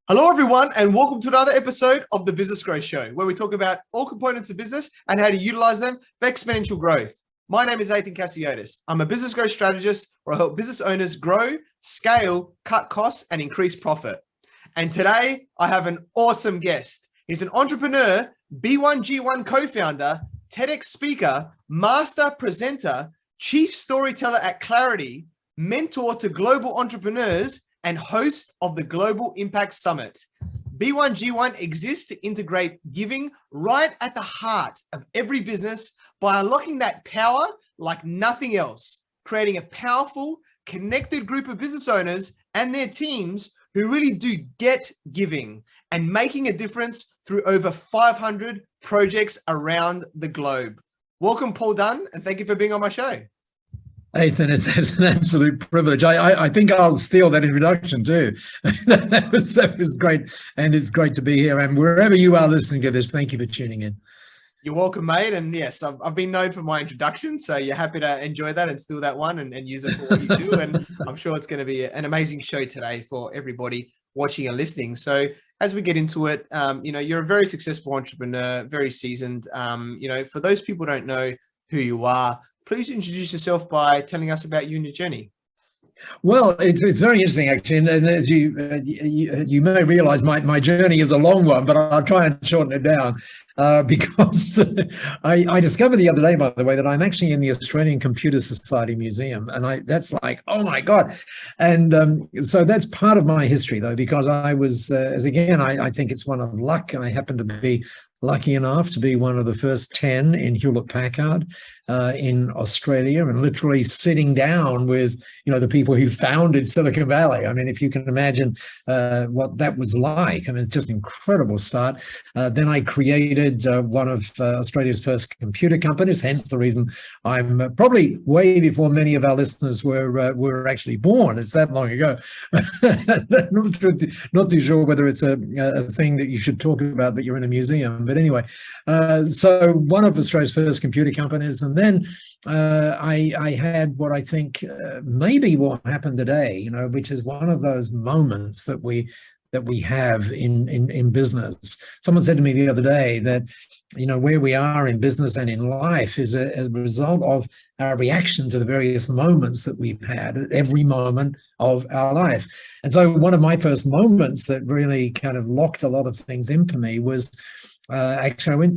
Hello, everyone, and welcome to another episode of the Business Growth Show, where we talk about all components of business and how to utilize them for exponential growth. My name is Athin Cassiotis. I'm a business growth strategist where I help business owners grow, scale, cut costs, and increase profit. And today, I have an awesome guest. He's an entrepreneur, B1G1 Co-Founder, TEDx Speaker, Master Presenter, Chief Storyteller at Clarity, mentor to global entrepreneurs, and host of the Global Impact Summit. B1G1 exists to integrate giving right at the heart of every business by unlocking that power like nothing else, creating a powerful, connected group of business owners and their teams who really do get giving and making a difference through over 500 projects around the globe. Welcome, Paul Dunn, and thank you for being on my show. Athin, it's an absolute privilege. I think I'll steal that introduction too. that was great, and it's great to be here. And wherever you are listening to this, thank you for tuning in. You're welcome, mate. And yes, I've been known for my introduction, so you're happy to enjoy that and steal that one and use it for what you do. And I'm sure it's going to be an amazing show today for everybody watching and listening. So as we get into it, you're a very successful entrepreneur, very seasoned. For those people who don't know who you are, please introduce yourself by telling us about you and your journey. Well, it's very interesting, actually, and as you may realize, my journey is a long one, but I'll try and shorten it down because I discovered the other day, by the way, that I'm actually in the Australian Computer Society Museum, and that's like, oh my God. And so that's part of my history, though, because I was, I think it's one of luck. I happen to be lucky enough to be one of the first 10 in Hewlett Packard in Australia, and literally sitting down with, the people who founded Silicon Valley. I mean, if you can imagine what that was like, I mean, it's just an incredible start. Then I created one of Australia's first computer companies, hence the reason I'm probably way before many of our listeners were actually born. It's that long ago. Not too sure whether it's a thing that you should talk about that you're in a museum. But anyway, so one of Australia's first computer companies, and then I had what I think maybe what happened today, which is one of those moments that we have in business. Someone said to me the other day that, where we are in business and in life is a result of our reaction to the various moments that we've had at every moment of our life. And so one of my first moments that really kind of locked a lot of things in for me was actually,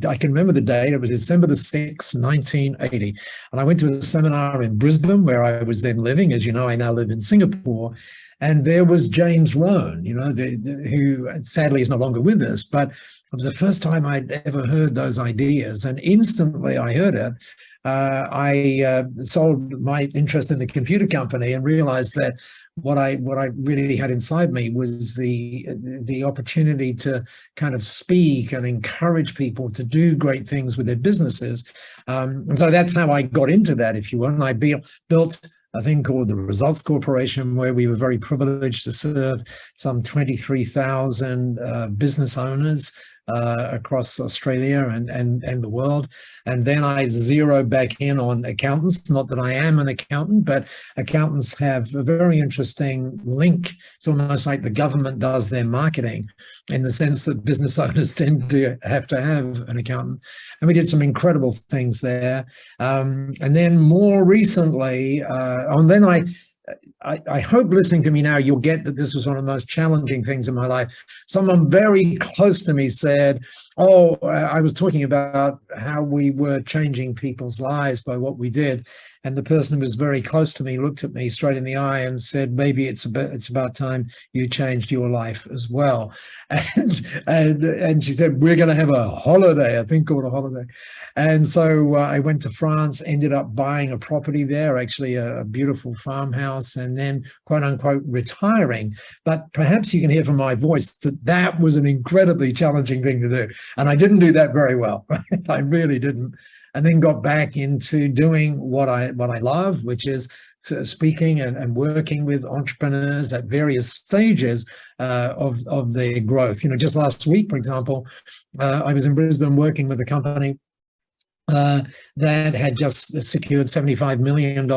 I can remember the date. It was December the 6th, 1980. And I went to a seminar in Brisbane where I was then living. As you know, I now live in Singapore. And there was James Rohn, who sadly is no longer with us. But it was the first time I'd ever heard those ideas. And instantly I heard it. I sold my interest in the computer company and realized that what I really had inside me was the opportunity to kind of speak and encourage people to do great things with their businesses. And so that's how I got into that, if you will. And I built a thing called the Results Corporation, where we were very privileged to serve some 23,000 business owners across Australia and the world. And then I zeroed back in on accountants. Not that I am an accountant, but accountants have a very interesting link. It's almost like the government does their marketing, in the sense that business owners tend to have an accountant. And we did some incredible things there. And then more recently, I hope listening to me now, you'll get that this was one of the most challenging things in my life. Someone very close to me said, I was talking about how we were changing people's lives by what we did. And the person who was very close to me looked at me straight in the eye and said, maybe it's about time you changed your life as well. And she said, we're going to have a holiday, a thing called a holiday. And so I went to France, ended up buying a property there, actually a beautiful farmhouse, and then, quote unquote, retiring. But perhaps you can hear from my voice that was an incredibly challenging thing to do. And I didn't do that very well. I really didn't. And then got back into doing what I love, which is speaking and working with entrepreneurs at various stages of their growth. Just last week, for example, I was in Brisbane working with a company that had just secured $75 million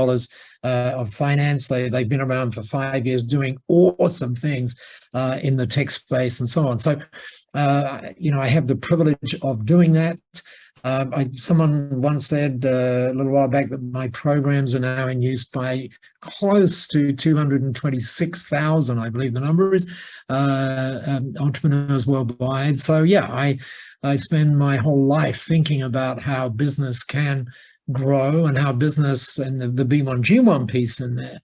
of finance. They've been around for 5 years doing awesome things in the tech space and so on. So, I have the privilege of doing that. Someone once said a little while back that my programs are now in use by close to 226,000, I believe the number is, entrepreneurs worldwide. So yeah, I spend my whole life thinking about how business can grow, and how business, and the B1G1 piece in there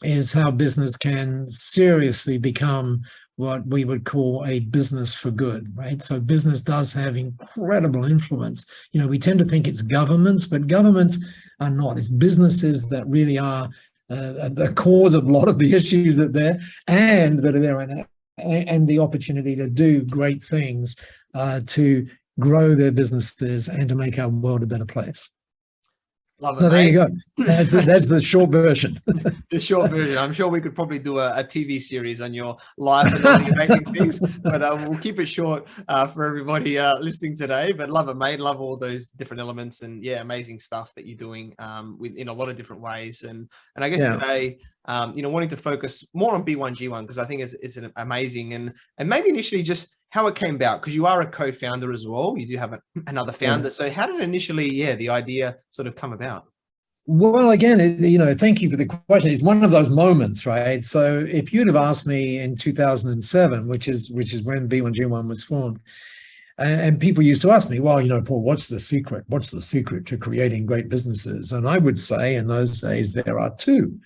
is how business can seriously become what we would call a business for good, right? So business does have incredible influence. We tend to think it's governments, but governments are not. It's businesses that really are the cause of a lot of the issues that are there, and the opportunity to do great things to grow their businesses and to make our world a better place. Love it, so there mate. you go. That's the short version. The short version. I'm sure we could probably do a TV series on your life and all the amazing things, but we'll keep it short for everybody listening today. But love it, mate. Love all those different elements, and yeah, amazing stuff that you're doing in a lot of different ways. And I guess today, wanting to focus more on B1G1, because I think it's an amazing, and maybe initially just how it came about, because you are a co-founder as well. You do have another founder. So how did initially, the idea sort of come about? Well, again, thank you for the question. It's one of those moments, right? So if you'd have asked me in 2007, which is when B1G1 was formed, and people used to ask me, well, Paul, what's the secret? What's the secret to creating great businesses? And I would say in those days, there are two.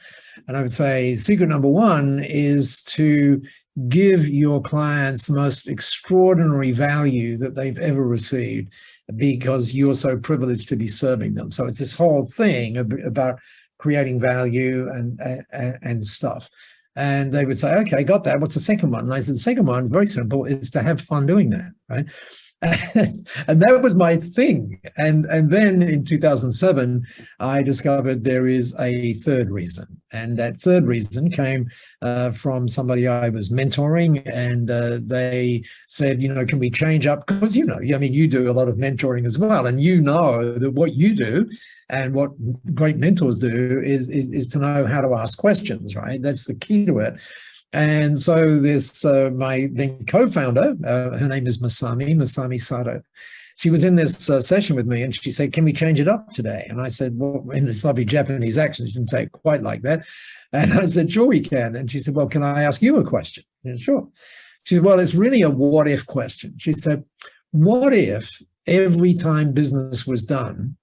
And I would say secret number one is to give your clients the most extraordinary value that they've ever received, because you're so privileged to be serving them. So it's this whole thing about creating value and stuff. And they would say, okay, got that. What's the second one? And I said, the second one, very simple, is to have fun doing that, right? And that was my thing. And then in 2007, I discovered there is a third reason. And that third reason came from somebody I was mentoring. And they said, can we change up? Because, you do a lot of mentoring as well. And that what you do and what great mentors do is to know how to ask questions, right? That's the key to it. And so this, my then co-founder, her name is Masami Sato. She was in this session with me, and she said, can we change it up today? And I said, well, in this lovely Japanese accent, she didn't say it quite like that. And I said, sure, we can. And she said, well, can I ask you a question? And sure. She said, well, it's really a what if question. She said, what if every time business was done,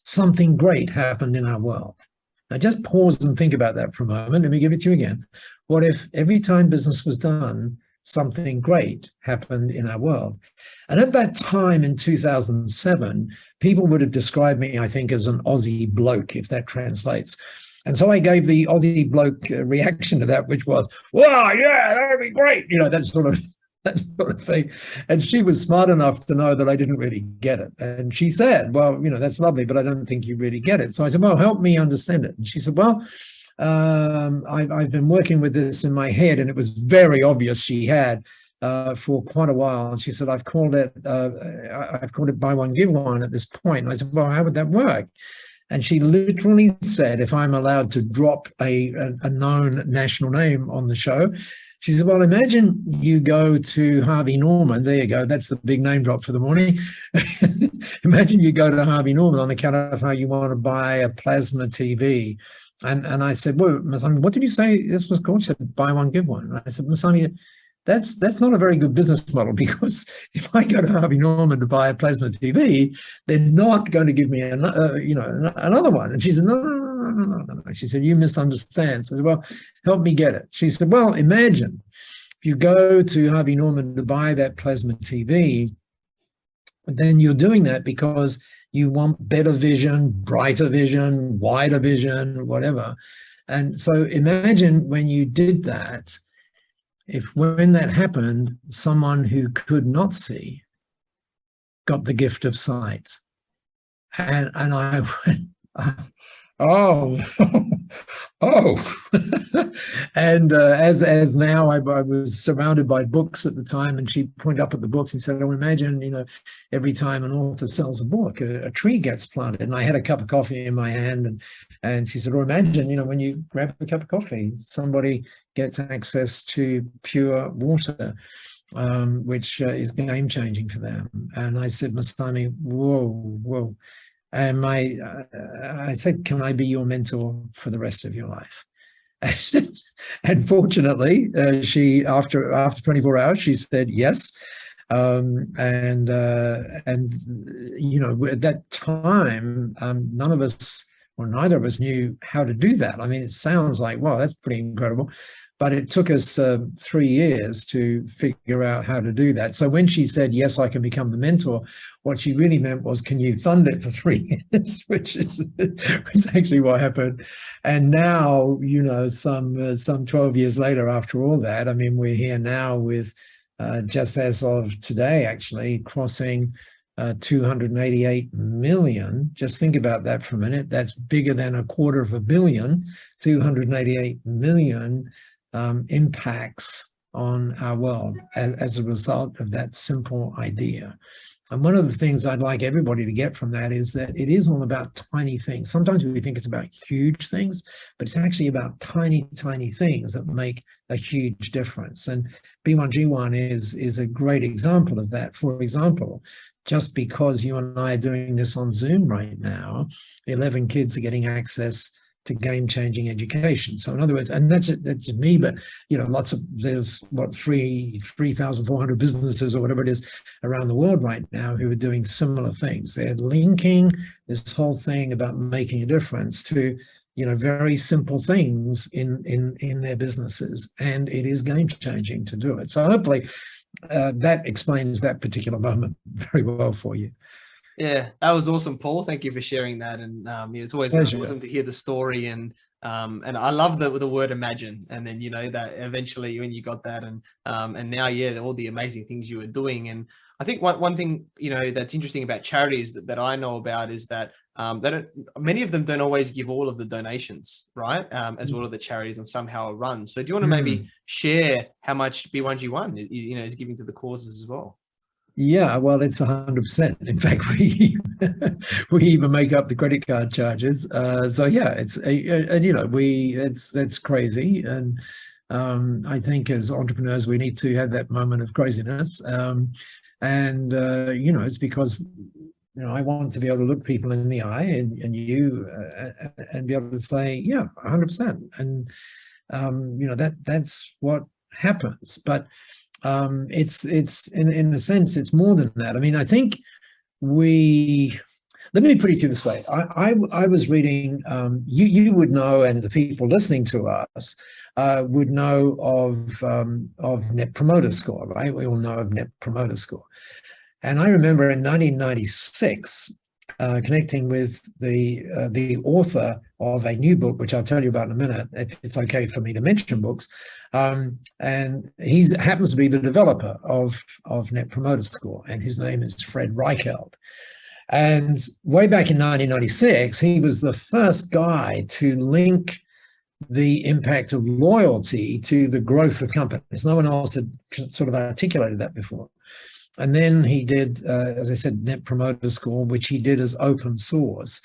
something great happened in our world? Now just pause and think about that for a moment. Let me give it to you again. What if every time business was done, something great happened in our world? And at that time in 2007, people would have described me, I think, as an Aussie bloke, if that translates. And so I gave the Aussie bloke reaction to that, which was, wow, yeah, that'd be great. That sort of thing. And she was smart enough to know that I didn't really get it. And she said, well, that's lovely, but I don't think you really get it. So I said, well, help me understand it. And she said, well, I've been working with this in my head, and it was very obvious she had for quite a while. And she said, I've called it buy one, give one at this point. And I said, well, how would that work? And she literally said, if I'm allowed to drop a known national name on the show, she said, well, imagine you go to Harvey Norman. There you go. That's the big name drop for the morning. Imagine you go to Harvey Norman on account of how you want to buy a plasma TV. And I said, well, Masami, what did you say this was called? She said, buy one, give one. And I said, Masami, that's not a very good business model, because if I go to Harvey Norman to buy a plasma TV, they're not going to give me another one. And she said, no. She said, you misunderstand. So I said, well, help me get it. She said, well, imagine if you go to Harvey Norman to buy that plasma TV, then you're doing that because you want better vision, brighter vision, wider vision, whatever. And so imagine when you did that, if when that happened, someone who could not see got the gift of sight. And I went, oh, Oh, and as now, I was surrounded by books at the time, and she pointed up at the books and said, "Oh, imagine, every time an author sells a book, a tree gets planted." And I had a cup of coffee in my hand, and she said, "Oh, imagine, when you grab a cup of coffee, somebody gets access to pure water, which is game changing for them." And I said, "Masami, whoa, whoa." And I said, "Can I be your mentor for the rest of your life?" And fortunately, she after 24 hours, she said yes. And at that time, none of us, or neither of us, knew how to do that. I mean, it sounds like, wow, that's pretty incredible. But it took us 3 years to figure out how to do that. So when she said, yes, I can become the mentor, what she really meant was, can you fund it for 3 years, which is actually what happened. And now, some 12 years later, after all that, I mean, we're here now with, just as of today, actually, crossing 288 million. Just think about that for a minute. That's bigger than $250 million, 288 million impacts on our world as a result of that simple idea. And one of the things I'd like everybody to get from that is that it is all about tiny things. Sometimes we think it's about huge things, but it's actually about tiny, tiny things that make a huge difference. And B1G1 is a great example of that. For example, just because you and I are doing this on Zoom right now, 11 kids are getting access to game-changing education. So in other words, and that's me, but there's 3,400 businesses or whatever it is around the world right now who are doing similar things. They're linking this whole thing about making a difference to very simple things in their businesses, and it is game-changing to do it. So hopefully that explains that particular moment very well for you. Yeah, that was awesome, Paul. Thank you for sharing that. And it's always awesome to hear the story. And I love the word imagine. And then that eventually when you got that, and now all the amazing things you were doing. And I think one thing that's interesting about charities that I know about is that many of them don't always give all of the donations, right? As well as the charities, and somehow are run. So do you want to maybe share how much B1G1 is giving to the causes as well? Yeah, well, it's 100%. In fact, we even make up the credit card charges. So yeah, it's that's crazy. And I think as entrepreneurs, we need to have that moment of craziness. It's because I want to be able to look people in the eye and be able to say, yeah, 100%. And that's what happens. But it's in a sense, it's more than that. I mean, I think let me put it to you this way. I was reading, you would know, and the people listening to us would know of Net Promoter Score, right? We all know of Net Promoter Score. And I remember in 1996, connecting with the author of a new book, which I'll tell you about in a minute, if it's okay for me to mention books. And he happens to be the developer of Net Promoter Score, and his name is Fred Reichheld. And way back in 1996, he was the first guy to link the impact of loyalty to the growth of companies. No one else had sort of articulated that before. And then he did, as I said, Net Promoter Score, which he did as open source.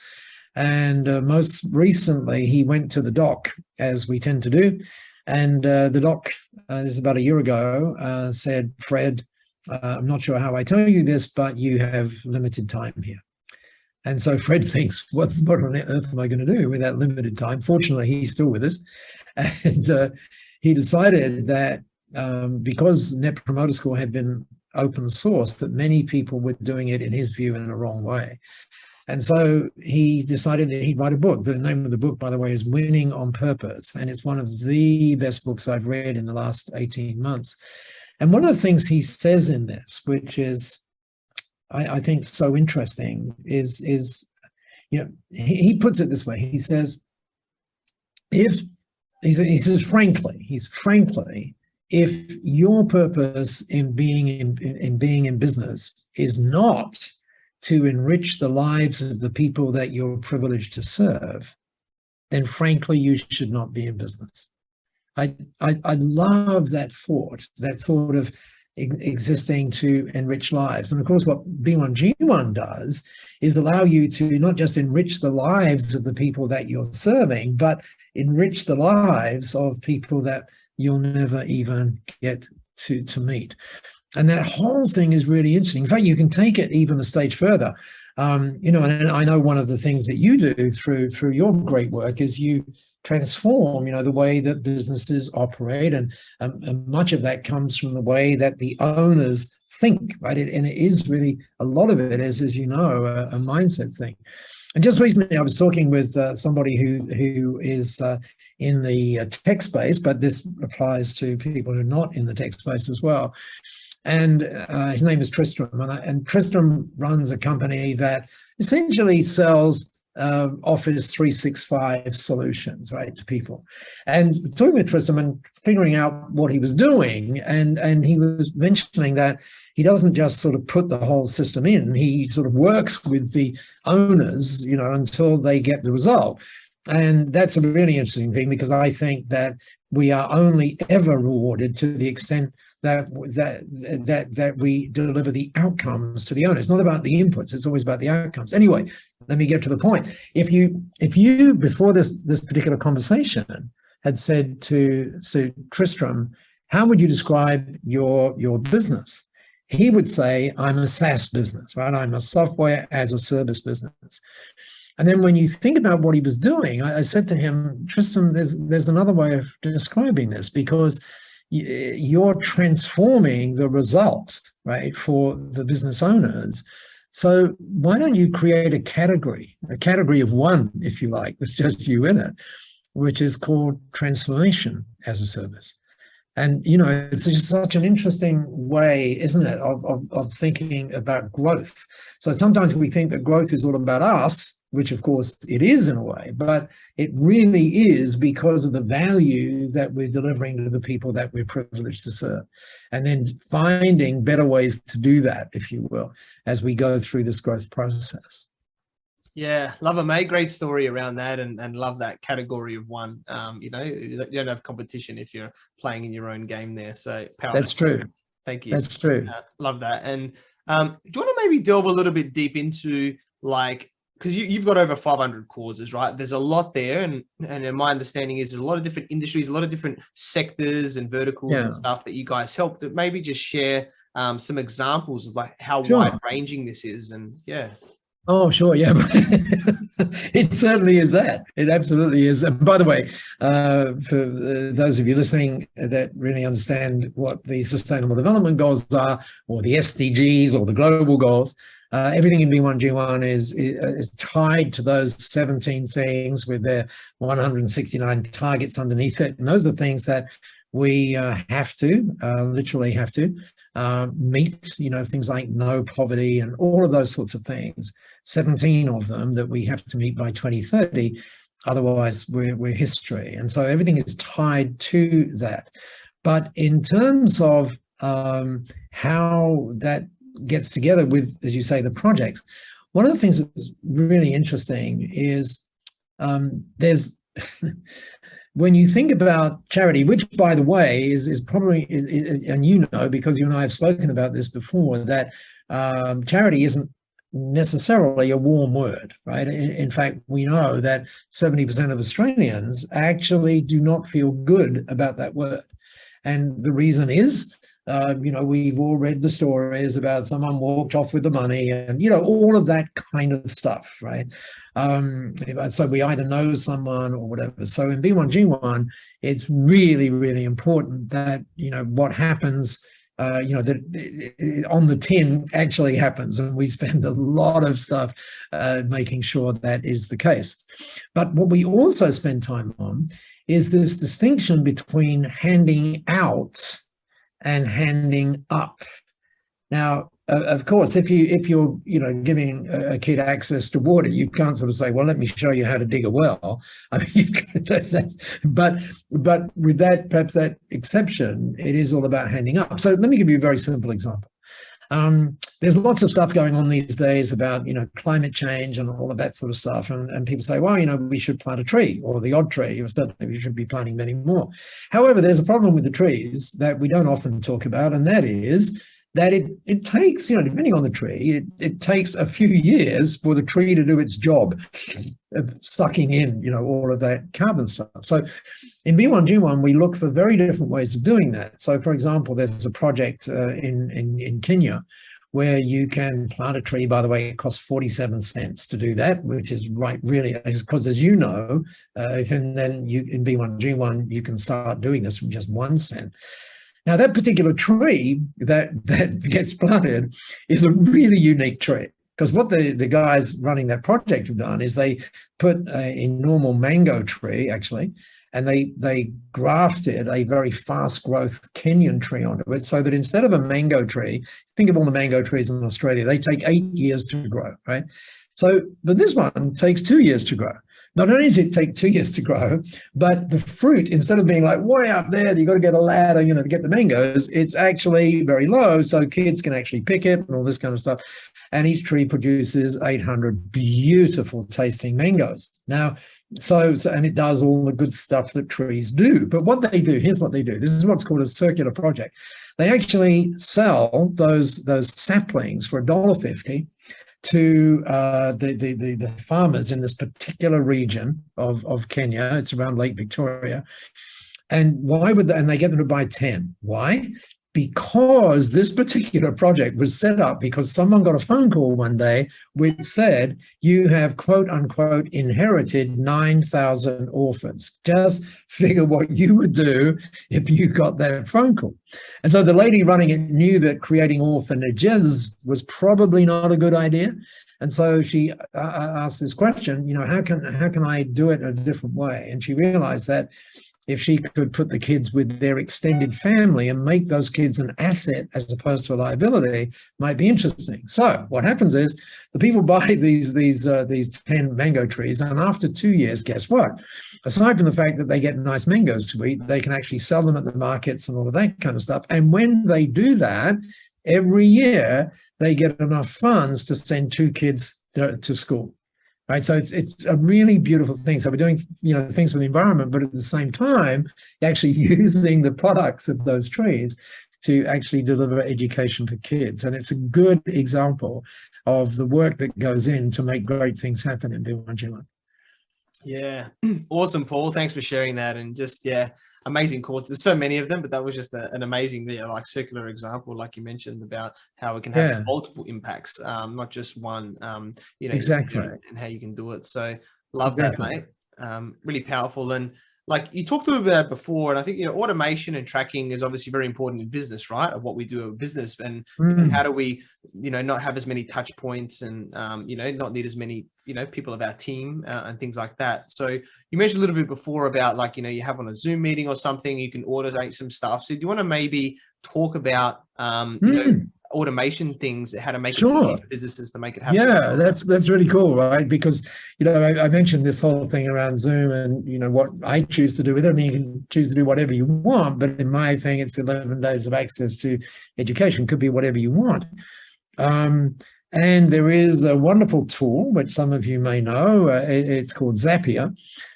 And most recently, he went to the doc, as we tend to do. And the doc, this is about a year ago, said, Fred, I'm not sure how I tell you this, but you have limited time here. And so Fred thinks, what on earth am I going to do with that limited time? Fortunately, he's still with us. And he decided that because Net Promoter Score had been open source, that many people were doing it, in his view, in the wrong way. And so he decided that he'd write a book. The name of the book, by the way, is Winning on Purpose. And it's one of the best books I've read in the last 18 months. And one of the things he says in this, which is, I think, so interesting, is he puts it this way. He says, frankly, if your purpose in being in business is not to enrich the lives of the people that you're privileged to serve, then frankly, you should not be in business. I love that thought of existing to enrich lives. And of course, what B1G1 does is allow you to not just enrich the lives of the people that you're serving, but enrich the lives of people that you'll never even get to meet. And that whole thing is really interesting. In fact, you can take it even a stage further. And I know one of the things that you do through your great work is you transform, the way that businesses operate, and much of that comes from the way that the owners think, right? And it is really, a lot of it is, as you know, a mindset thing. And just recently, I was talking with somebody who is in the tech space, but this applies to people who are not in the tech space as well. And his name is Tristram, and Tristram runs a company that essentially sells Office 365 solutions, right, to people. And talking with Tristram and figuring out what he was doing, and he was mentioning that he doesn't just sort of put the whole system in, he sort of works with the owners, until they get the result. And that's a really interesting thing, because I think that we are only ever rewarded to the extent that we deliver the outcomes to the owner. It's not about the inputs, it's always about the outcomes. Anyway, let me get to the point. If you before this particular conversation had said to Tristram, how would you describe your business? He would say, I'm a SaaS business, right? I'm a software as a service business. And then when you think about what he was doing, I said to him, Tristram, there's another way of describing this, because you're transforming the result, right, for the business owners. So why don't you create a category of one, if you like, that's just you in it, which is called transformation as a service. And, it's just such an interesting way, isn't it, of thinking about growth. So sometimes we think that growth is all about us, which of course it is in a way, but it really is because of the value that we're delivering to the people that we're privileged to serve. And then finding better ways to do that, if you will, as we go through this growth process. Yeah, love it, mate. Great story around that, and love that category of one. You don't have competition if you're playing in your own game there. So powerful. That's true. Thank you. That's true. Love that. And do you want to maybe delve a little bit deep into, like, because you've got over 500 causes, right? There's a lot there, and my understanding is there's a lot of different industries, a lot of different sectors and verticals and stuff that you guys help. That maybe just share some examples of like how wide ranging this is, and yeah. Oh, sure. Yeah, it certainly is that. It absolutely is. And by the way, for those of you listening that really understand what the Sustainable Development Goals are, or the SDGs, or the global goals, everything in B1G1 is tied to those 17 things with their 169 targets underneath it. And those are things that we literally have to meet, things like no poverty and all of those sorts of things. 17 of them that we have to meet by 2030. Otherwise, we're history. And so everything is tied to that. But in terms of how that gets together with, as you say, the projects, one of the things that's really interesting is there's when you think about charity, which, by the way, is probably, and because you and I have spoken about this before, that charity isn't necessarily a warm word, right? In fact, we know that 70% of Australians actually do not feel good about that word. And the reason is, we've all read the stories about someone walked off with the money and, all of that kind of stuff, right? So we either know someone or whatever. So in B1G1, it's really, really important that, what happens, that on the tin actually happens. And we spend a lot of stuff making sure that is the case. But what we also spend time on is this distinction between handing out and handing up. Now, of course, if you're giving a kid access to water, you can't sort of say, well, let me show you how to dig a well. I mean, but with that, perhaps that exception, it is all about handing up. So let me give you a very simple example. There's lots of stuff going on these days about, climate change and all of that sort of stuff. And people say, well, we should plant a tree, or the odd tree, or certainly we should be planting many more. However, there's a problem with the trees that we don't often talk about, and that is that it takes, depending on the tree, it takes a few years for the tree to do its job of sucking in, all of that carbon stuff. So in B1G1, we look for very different ways of doing that. So, for example, there's a project in Kenya where you can plant a tree. By the way, it costs 47 cents to do that, which is really, because as you know, then you in B1G1, you can start doing this from just 1 cent. Now, that particular tree that gets planted is a really unique tree, because what the guys running that project have done is they put a normal mango tree, actually, and they grafted a very fast growth Kenyan tree onto it, so that instead of a mango tree, think of all the mango trees in Australia, they take 8 years to grow, right? So, but this one takes 2 years to grow. Not only does it take 2 years to grow, but the fruit, instead of being like way up there, you've got to get a ladder, to get the mangoes, it's actually very low, so kids can actually pick it and all this kind of stuff. And each tree produces 800 beautiful tasting mangoes. Now, and it does all the good stuff that trees do. But what they do, here's what they do. This is what's called a circular project. They actually sell those saplings for $1.50 to the farmers in this particular region of Kenya. It's around Lake Victoria. And why would they, and they get them to buy 10. Why? Because this particular project was set up because someone got a phone call one day which said, you have, quote unquote, inherited 9,000 orphans. Just figure what you would do if you got that phone call. And so the lady running it knew that creating orphanages was probably not a good idea. And so she asked this question, how can I do it in a different way? And she realized that if she could put the kids with their extended family and make those kids an asset as opposed to a liability, might be interesting. So what happens is the people buy these 10 mango trees, and after 2 years, guess what? Aside from the fact that they get nice mangoes to eat, they can actually sell them at the markets and all of that kind of stuff. And when they do that, every year they get enough funds to send 2 kids to school. Right, so it's a really beautiful thing. So we're doing things for the environment, but at the same time, actually using the products of those trees to actually deliver education for kids. And it's a good example of the work that goes in to make great things happen in B1G1. Yeah, awesome, Paul. Thanks for sharing that. And just amazing quotes. There's so many of them, but that was just an amazing, circular example, like you mentioned, about how it can have multiple impacts, not just one. Exactly, and how you can do it. So love that, mate. Really powerful. And like you talked a little bit about before, and I think automation and tracking is obviously very important in business, right? Of what we do in business, and how do we, not have as many touch points, and not need as many people of our team and things like that. So you mentioned a little bit before about you have on a Zoom meeting or something, you can automate some stuff. So do you want to maybe talk about automation things, how to make it easy for businesses to make it happen? Yeah, that's really cool, right? Because I mentioned this whole thing around Zoom and what I choose to do with it. I mean, you can choose to do whatever you want, but in my thing, it's 11 days of access to education. Could be whatever you want. And there is a wonderful tool which some of you may know. It's called Zapier.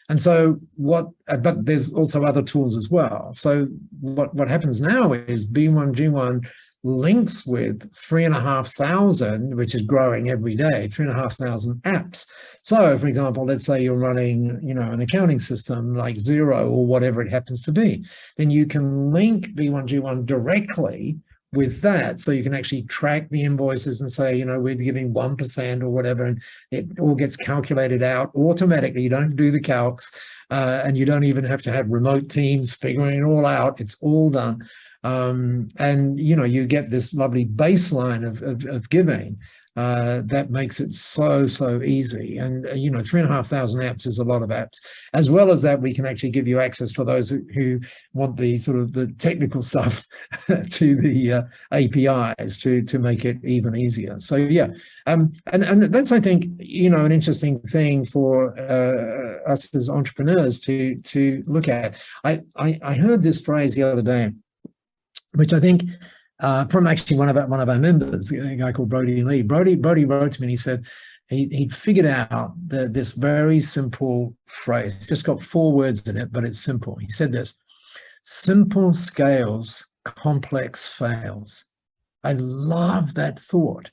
And so but there's also other tools as well. So what happens now is B1G1 links with 3,500, which is growing every day, 3,500 apps. So, for example, let's say you're running, an accounting system like Xero or whatever it happens to be, then you can link B1G1 directly with that. So you can actually track the invoices and say, we're giving 1% or whatever, and it all gets calculated out automatically. You don't do the calcs, and you don't even have to have remote teams figuring it all out. It's all done. And you get this lovely baseline of giving that makes it so easy. And 3,500 apps is a lot of apps. As well as that, we can actually give you access for those who want the sort of the technical stuff to the APIs to make it even easier. So and that's, I think, an interesting thing for us as entrepreneurs to look at. I heard this phrase the other day, which I think from actually one of our members, a guy called Brody Lee. Brody wrote to me and he said he'd figured out this very simple phrase. It's just got 4 words in it, but it's simple. He said this: simple scales, complex fails. I love that thought.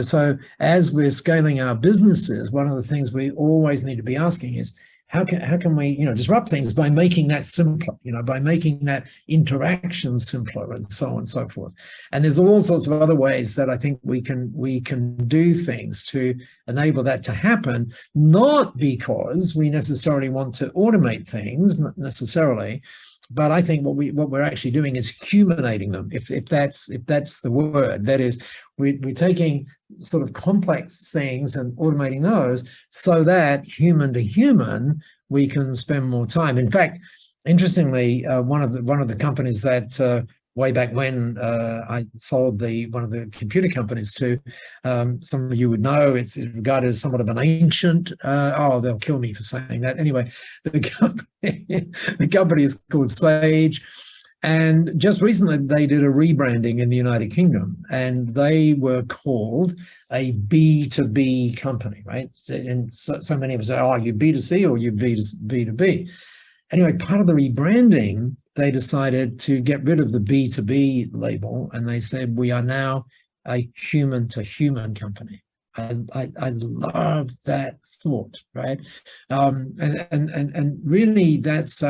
So as we're scaling our businesses, one of the things we always need to be asking is, how can we, disrupt things by making that simpler, by making that interaction simpler, and so on and so forth. And there's all sorts of other ways that I think we can do things to enable that to happen, not because we necessarily want to automate things, not necessarily, but I think what we're actually doing is humanating them, if that's the word. That is, we're taking sort of complex things and automating those so that human to human we can spend more time. In fact, interestingly, one of the companies that way back when I sold one of the computer companies to, some of you would know, it's regarded as somewhat of an ancient, they'll kill me for saying that. Anyway, the company is called Sage. And just recently, they did a rebranding in the United Kingdom, and they were called a B2B company, right? And so many of us say, oh, you B2C or you B2B. Anyway, part of the rebranding, they decided to get rid of the B2B label, and they said, we are now a human-to-human company. I love that thought, right? And really, that's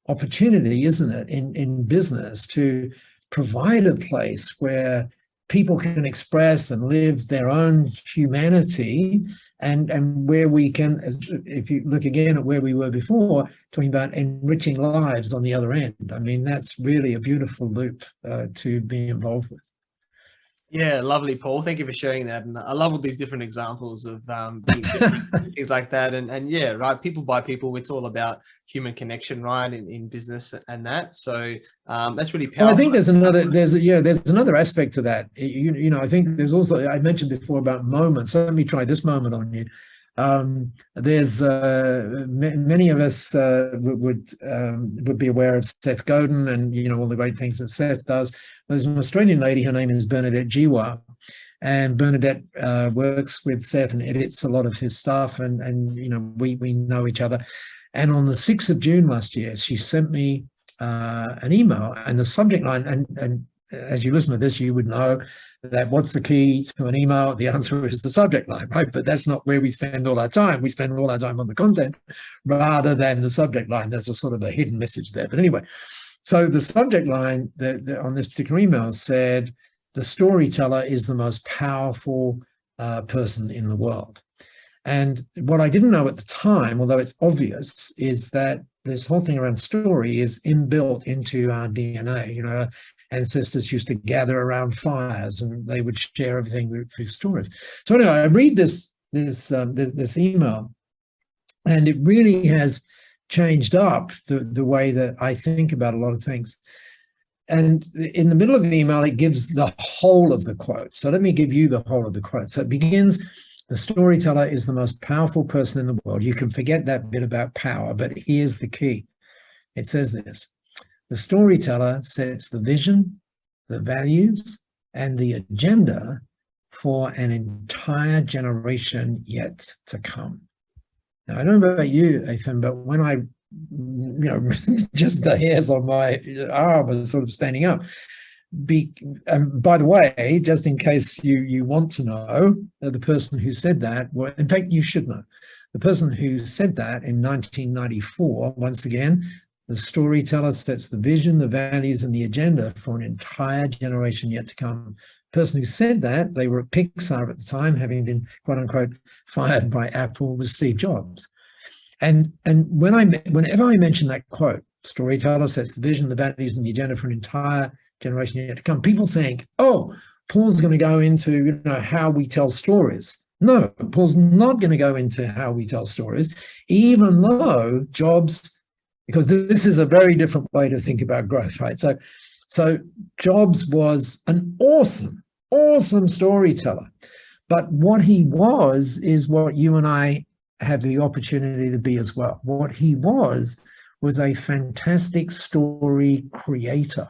opportunity, isn't it, in business, to provide a place where people can express and live their own humanity, and where we can, if you look again at where we were before, talking about enriching lives on the other end. I mean, that's really a beautiful loop to be involved with. Yeah, lovely, Paul. Thank you for sharing that. And I love all these different examples of things like that. And yeah, right, people by people, it's all about human connection, right, in business and that. So that's really powerful. Well, I think there's another aspect to that. I think there's also, I mentioned before about moments. So let me try this moment on you. There's many of us would be aware of Seth Godin and all the great things that Seth does. There's an Australian lady, her name is Bernadette Jiwa, and Bernadette works with Seth and edits a lot of his stuff, and we know each other. And on the 6th of June last year, she sent me an email, and the subject line, and as you listen to this, you would know that what's the key to an email? The answer is the subject line, right? But that's not where we spend all our time. We spend all our time on the content rather than the subject line. There's a sort of a hidden message there. But anyway, so the subject line on this particular email said, the storyteller is the most powerful person in the world. And what I didn't know at the time, although it's obvious, is that this whole thing around story is inbuilt into our DNA. Ancestors used to gather around fires and they would share everything through stories. So anyway, I read this email, and it really has changed up the way that I think about a lot of things. And in the middle of the email, it gives the whole of the quote. So let me give you the whole of the quote. So it begins, the storyteller is the most powerful person in the world. You can forget that bit about power, but here's the key. It says this: the storyteller sets the vision, the values, and the agenda for an entire generation yet to come. Now, I don't know about you, Athin, but when I, just the hairs on my arm are sort of standing up. By the way, just in case you want to know, the person who said that, well, in fact, you should know. The person who said that in 1994, once again, the storyteller sets the vision, the values, and the agenda for an entire generation yet to come. The person who said that, they were at Pixar at the time, having been, quote unquote, fired by Apple, was Steve Jobs. And whenever I mention that quote, storyteller sets the vision, the values, and the agenda for an entire generation yet to come, people think, oh, Paul's going to go into how we tell stories. No, Paul's not going to go into how we tell stories, even though Jobs, because this is a very different way to think about growth, right? So Jobs was an awesome storyteller, but what he was is what you and I have the opportunity to be as well. What he was a fantastic story creator.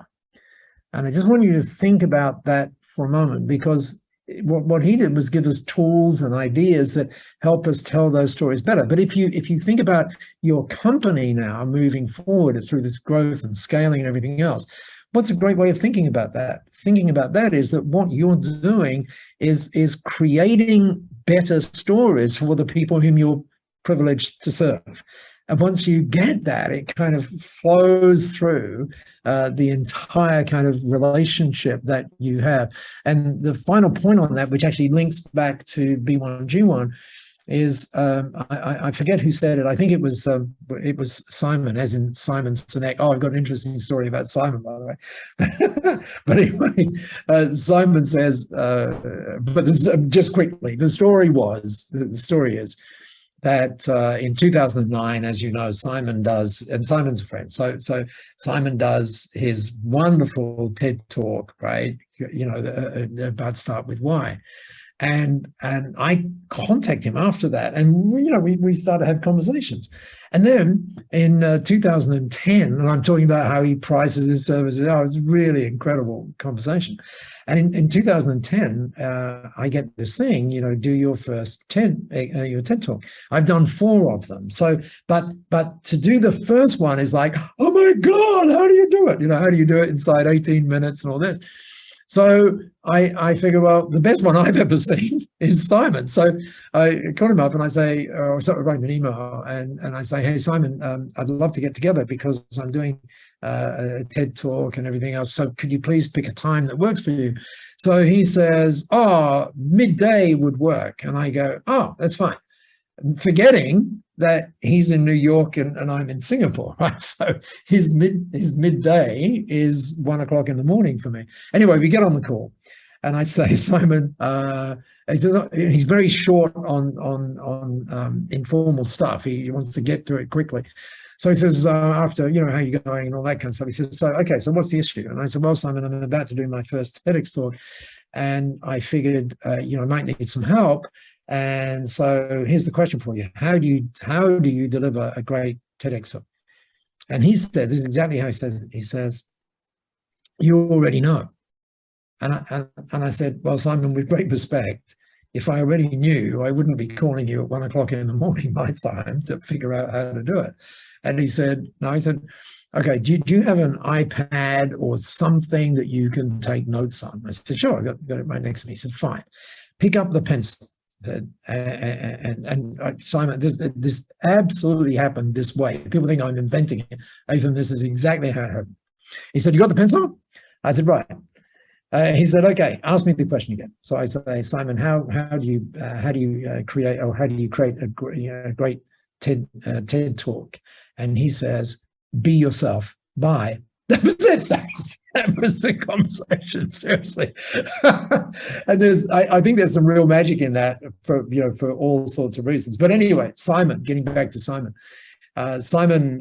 And I just want you to think about that for a moment, because what he did was give us tools and ideas that help us tell those stories better. But if you think about your company now moving forward through this growth and scaling and everything else, what's a great way of thinking about that? Thinking about that is that what you're doing is creating better stories for the people whom you're privileged to serve. And once you get that, it kind of flows through the entire kind of relationship that you have. And the final point on that, which actually links back to B1G1, is I forget who said it. I think it was Simon, as in Simon Sinek. Oh, I've got an interesting story about Simon, by the way. But anyway, Simon says, but this, just quickly, the story is that in 2009, as you know, Simon does, and Simon's a friend. So Simon does his wonderful TED talk, right? You know, about Start With Why. And I contact him after that, and you know, we started to have conversations. And then in 2010, and I'm talking about how he prices his services. Oh, it was a really incredible conversation. And in 2010, I get this thing, you know, do your first your TED talk. I've done 4 of them. So, but to do the first one is like, oh my God, how do you do it? You know, how do you do it inside 18 minutes and all this? So I figure, well, the best one I've ever seen is Simon. So I call him up and I say, or sort of write an email, and I say, hey, Simon, I'd love to get together because I'm doing a TED talk and everything else. So could you please pick a time that works for you? So he says, oh, midday would work. And I go, oh, that's fine. Forgetting that he's in New York and I'm in Singapore, right? So his midday is 1 o'clock in the morning for me. Anyway, we get on the call, and I say, Simon, he says, he's very short on informal stuff. He wants to get to it quickly. So he says, after, you know, how you going and all that kind of stuff, he says, so, okay, so what's the issue? And I said, well, Simon, I'm about to do my first TEDx talk, and I figured, you know, I might need some help. And so here's the question for you. How do you deliver a great TEDx talk? And he said, this is exactly how he said it. He says, you already know. And I said, well, Simon, with great respect, if I already knew, I wouldn't be calling you at 1 o'clock in the morning my time to figure out how to do it. And he said, no, I said, okay, do you have an iPad or something that you can take notes on? I said, sure, I've got it right next to me. He said, fine, pick up the pencil. And Simon, this absolutely happened this way. People think I'm inventing it. Athin, this is exactly how it happened. He said, you got the pencil? I said, right. He said, okay, ask me the question again. So I say, Simon, how do you create a great TED talk? And he says, be yourself. Bye. That was it. That was the conversation, seriously. And I think there's some real magic in that for all sorts of reasons. But anyway, Simon, getting back to Simon. Simon,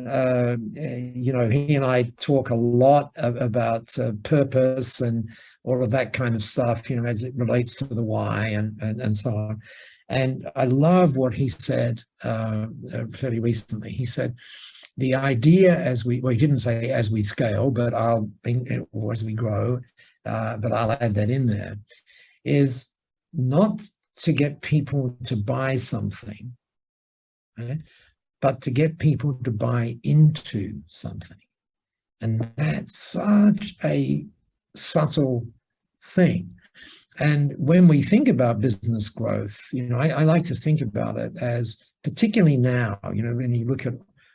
he and I talk a lot about purpose and all of that kind of stuff, as it relates to the why and so on. And I love what he said fairly recently. He said, the idea he didn't say as we scale, but or as we grow, but I'll add that in there, is not to get people to buy something, right? But to get people to buy into something. And that's such a subtle thing. And when we think about business growth, I like to think about it as, particularly now, when you look at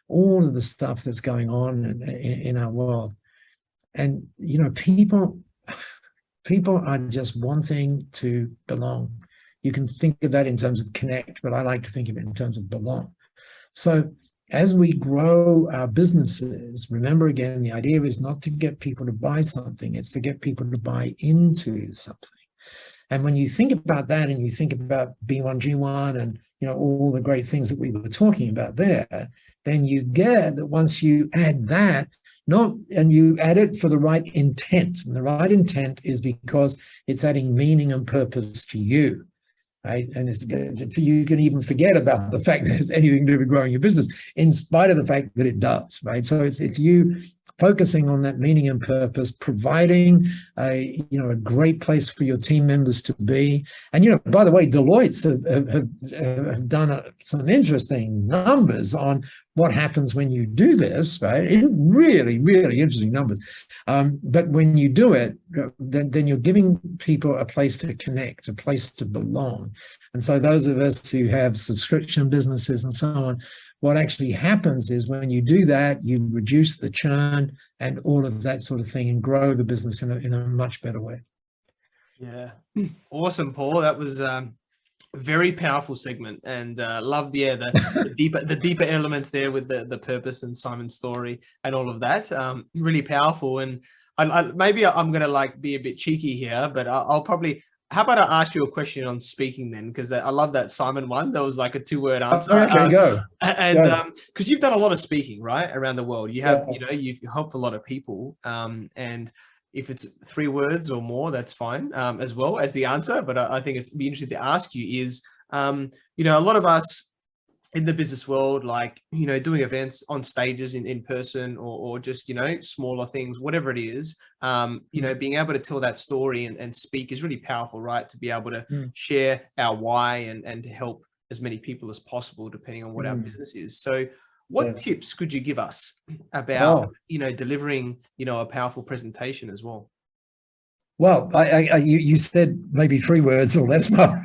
all of the stuff that's going on in our world, and people are just wanting to belong. You can think of that in terms of connect, but I like to think of it in terms of belong. So as we grow our businesses, remember again, the idea is not to get people to buy something, it's to get people to buy into something. And when you think about that, and you think about B1G1 and all the great things that we were talking about there, then you get that once you add that, and you add it for the right intent. And the right intent is because it's adding meaning and purpose to you, right? And you can even forget about the fact that it has anything to do with growing your business, in spite of the fact that it does, right? So it's you focusing on that meaning and purpose, providing a great place for your team members to be. And by the way, Deloitte's have done some interesting numbers on what happens when you do this, right? Really, really interesting numbers. But when you do it, then you're giving people a place to connect, a place to belong. And so those of us who have subscription businesses and so on, what actually happens is when you do that, you reduce the churn and all of that sort of thing and grow the business in a much better way. Yeah. Awesome, Paul. That was a very powerful segment, and loved the deeper elements there with the purpose and Simon's story and all of that. Really powerful. And maybe I'm going to be a bit cheeky here, but I'll probably, how about I ask you a question on speaking then? Because I love that Simon one. That was like a 2-word answer. Okay, go. And because you've done a lot of speaking, right, around the world. You have, you've helped a lot of people. And if it's 3 words or more, that's fine, as well as the answer. But I think it'd be interesting to ask you is, a lot of us in the business world, doing events on stages in person or just, smaller things, whatever it is, being able to tell that story and speak is really powerful, right? To be able to share our why and to help as many people as possible, depending on what our business is. So what tips could you give us about, delivering, a powerful presentation as well? Well, you said maybe 3 words or less more.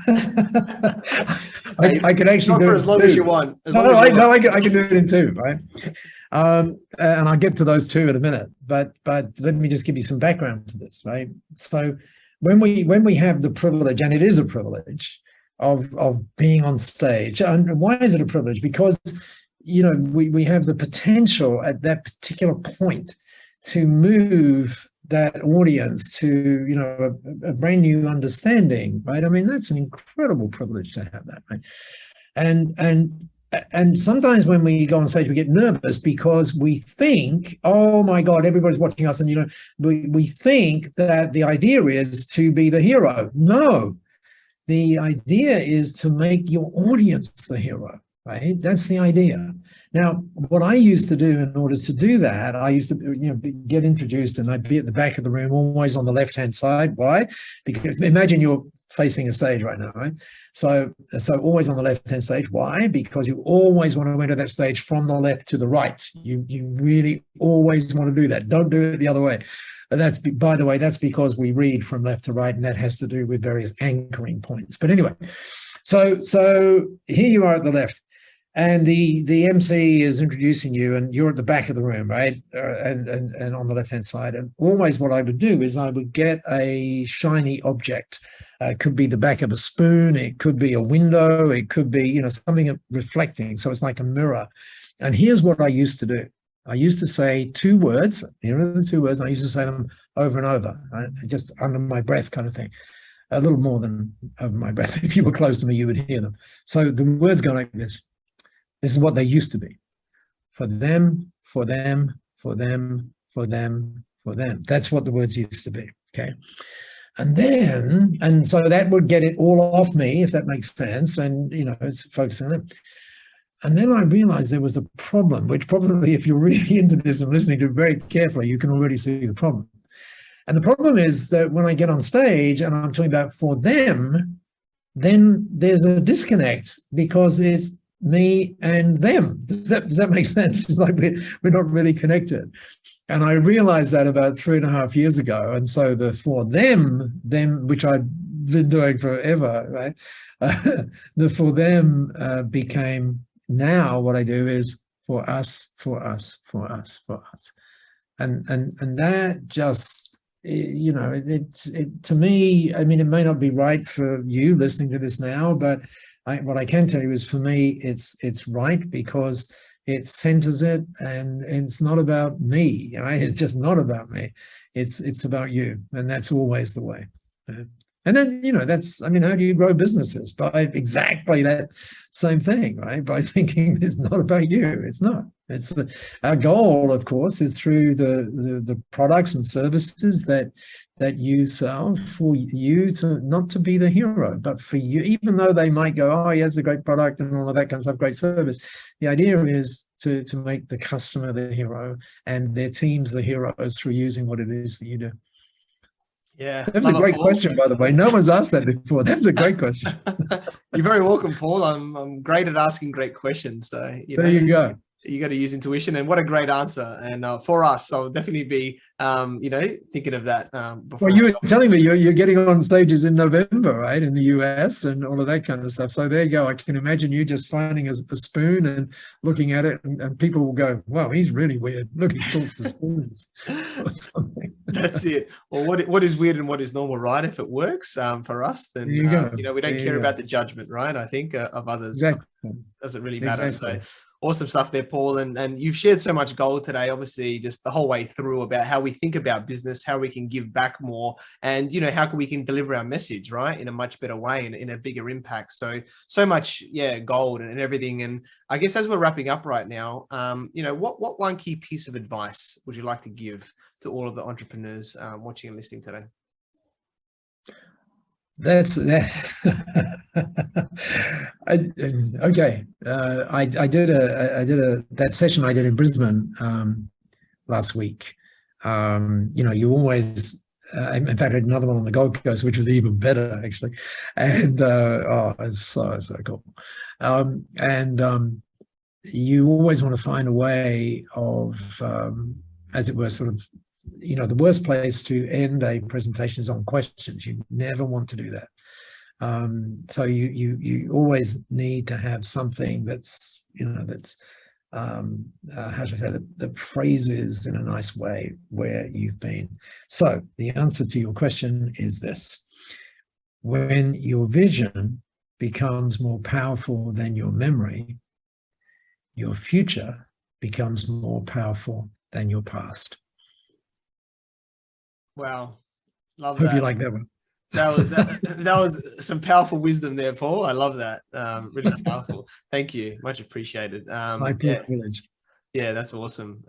I can actually do it as long as you want. I can do it in 2, right? And I'll get to those 2 in a minute. But let me just give you some background to this, right? So when we have the privilege, and it is a privilege, of being on stage, and why is it a privilege? Because we have the potential at that particular point to move that audience to a brand new understanding, right? I mean, that's an incredible privilege to have that, right? And sometimes when we go on stage, we get nervous because we think, oh my God, everybody's watching us, and we think that the idea is to be the hero. No, the idea is to make your audience the hero, right? That's the idea. Now, what I used to do in order to do that, I used to, get introduced, and I'd be at the back of the room, always on the left-hand side. Why? Because imagine you're facing a stage right now, right? So always on the left-hand stage. Why? Because you always want to enter that stage from the left to the right. You really always want to do that. Don't do it the other way. But by the way, that's because we read from left to right, and that has to do with various anchoring points. But anyway, so here you are at the left. And the MC is introducing you, and you're at the back of the room, right? And on the left-hand side. And always what I would do is I would get a shiny object. It could be the back of a spoon. It could be a window. It could be, something reflecting. So it's like a mirror. And here's what I used to do. I used to say 2 words. Here are the 2 words. I used to say them over and over, right? Just under my breath kind of thing. A little more than over my breath. If you were close to me, you would hear them. So the words go like this. This is what they used to be. For them, for them, for them, for them, for them. That's what the words used to be, okay? And so that would get it all off me, if that makes sense, and, it's focusing on them. And then I realized there was a problem, which probably if you're really into this and listening to it very carefully, you can already see the problem. And the problem is that when I get on stage and I'm talking about for them, then there's a disconnect because it's me and them. Does that make sense? It's like we're not really connected. And I realized that about 3.5 years ago. And so the for them, which I've been doing forever, right? The for them became, now what I do is for us, for us, for us, for us. And that just, it to me, I mean, it may not be right for you listening to this now, but what I can tell you is, for me, it's right because it centers it, and it's not about me. Right? It's just not about me. It's about you, and that's always the way. And then, that's, I mean, how do you grow businesses? By exactly that same thing, right? By thinking it's not about you. It's not. It's our goal, of course, is through the products and services that you sell, for you to not to be the hero, but for you, even though they might go, oh, yeah, it's a great product and all of that kind of stuff, great service. The idea is to make the customer the hero and their teams the heroes through using what it is that you do? Yeah, That was a great question, by the way. No one's asked that before. That was a great question. You're very welcome, Paul. I'm great at asking great questions. So there you go. You got to use intuition, and what a great answer. And for us, I'll definitely be, thinking of that. Before well, you were telling me you're getting on stages in November, right, in the US and all of that kind of stuff. So there you go. I can imagine you just finding a spoon and looking at it, and people will go, "Wow, he's really weird. Look, he talks to spoons," or something. That's it. Well, what is weird and what is normal, right? If it works for us, then we don't care about the judgment, right? I think of others. Exactly. Doesn't really matter. Exactly. So awesome stuff there, Paul. And you've shared so much gold today, obviously, just the whole way through about how we think about business, how we can give back more, and, how we can deliver our message, right, in a much better way and in a bigger impact. So much, gold and everything. And I guess as we're wrapping up right now, what one key piece of advice would you like to give to all of the entrepreneurs watching and listening today? That's that. Okay. I did that session I did in Brisbane last week. You always, in fact, I had another one on the Gold Coast, which was even better actually. And it's so cool. You always want to find a way of, as it were, sort of, the worst place to end a presentation is on questions. You never want to do that. So you always need to have something that's, how should I say, that phrases in a nice way where you've been. So the answer to your question is this: when your vision becomes more powerful than your memory, your future becomes more powerful than your past. Wow. Love Hope that. you like that one. That was some powerful wisdom there, Paul. I love that. Really powerful. Thank you. Much appreciated. My privilege. Yeah, that's awesome.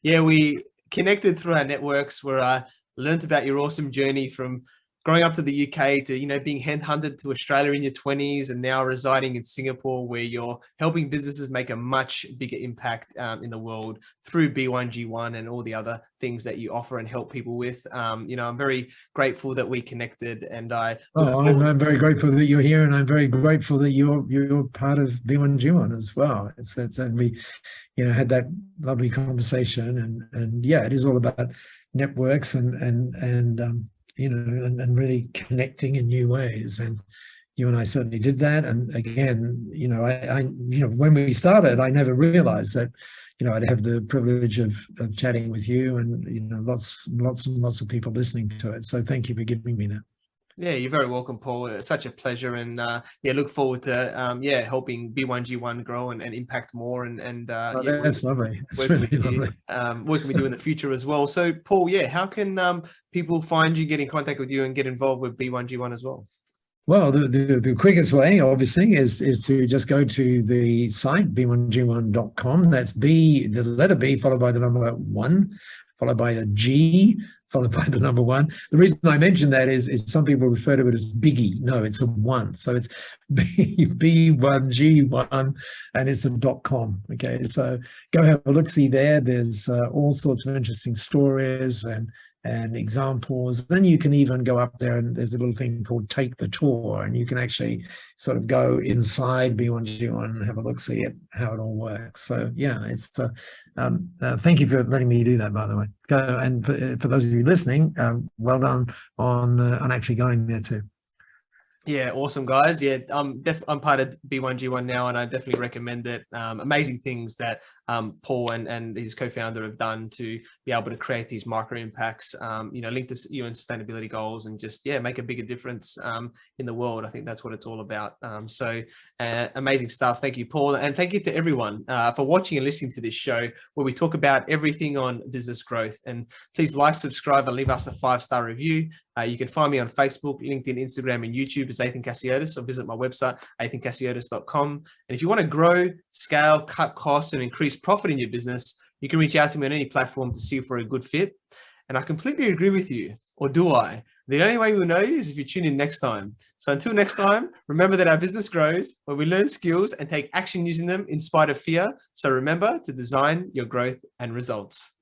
We connected through our networks where I learned about your awesome journey from growing up to the UK to, being handhunted to Australia in your 20s and now residing in Singapore, where you're helping businesses make a much bigger impact in the world through B1G1 and all the other things that you offer and help people with. I'm very grateful that we connected, and I'm very grateful that you're here, and I'm very grateful that you're part of B1G1 as well. And we, had that lovely conversation, and it is all about networks and really connecting in new ways. And you and I certainly did that. And again, I when we started, I never realized that, I'd have the privilege of chatting with you and, lots and lots of people listening to it. So thank you for giving me that. Yeah, you're very welcome, Paul. It's such a pleasure, and look forward to helping B1G1 grow and impact more. That's lovely. It's really lovely. Working with you in the future as well. So, Paul, how can people find you, get in contact with you, and get involved with B1G1 as well? Well, the quickest way, obviously, is to just go to the site b1g1.com. That's the letter B followed by the number 1, followed by a G, followed by the number 1. The reason I mention that is some people refer to it as Biggie. No, it's a 1. So it's B1G1 and it's a .com. Okay, so go have a look-see there. There's all sorts of interesting stories and examples. Then you can even go up there, and there's a little thing called Take the Tour, and you can actually sort of go inside B1G1 and have a look, see it, how it all works. So it's thank you for letting me do that, by the way. And for those of you listening, well done on actually going there too. Yeah, awesome, guys. Yeah, I'm part of B1G1 now, and I definitely recommend it. Amazing things that Paul and his co-founder have done to be able to create these micro impacts, linked to UN sustainability goals, and just make a bigger difference in the world. I think that's what it's all about. Amazing stuff. Thank you, Paul, and thank you to everyone for watching and listening to this show, where we talk about everything on business growth. And please like, subscribe, and leave us a 5-star review. You can find me on Facebook, LinkedIn, Instagram, and YouTube as Athin Cassiotis, or visit my website, athincassiotis.com. And if you want to grow, scale, cut costs, and increase profit in your business, you can reach out to me on any platform to see if we're a good fit. And I completely agree with you. Or do I? The only way we'll know you is if you tune in next time. So until next time, remember that our business grows when we learn skills and take action using them in spite of fear. So remember to design your growth and results.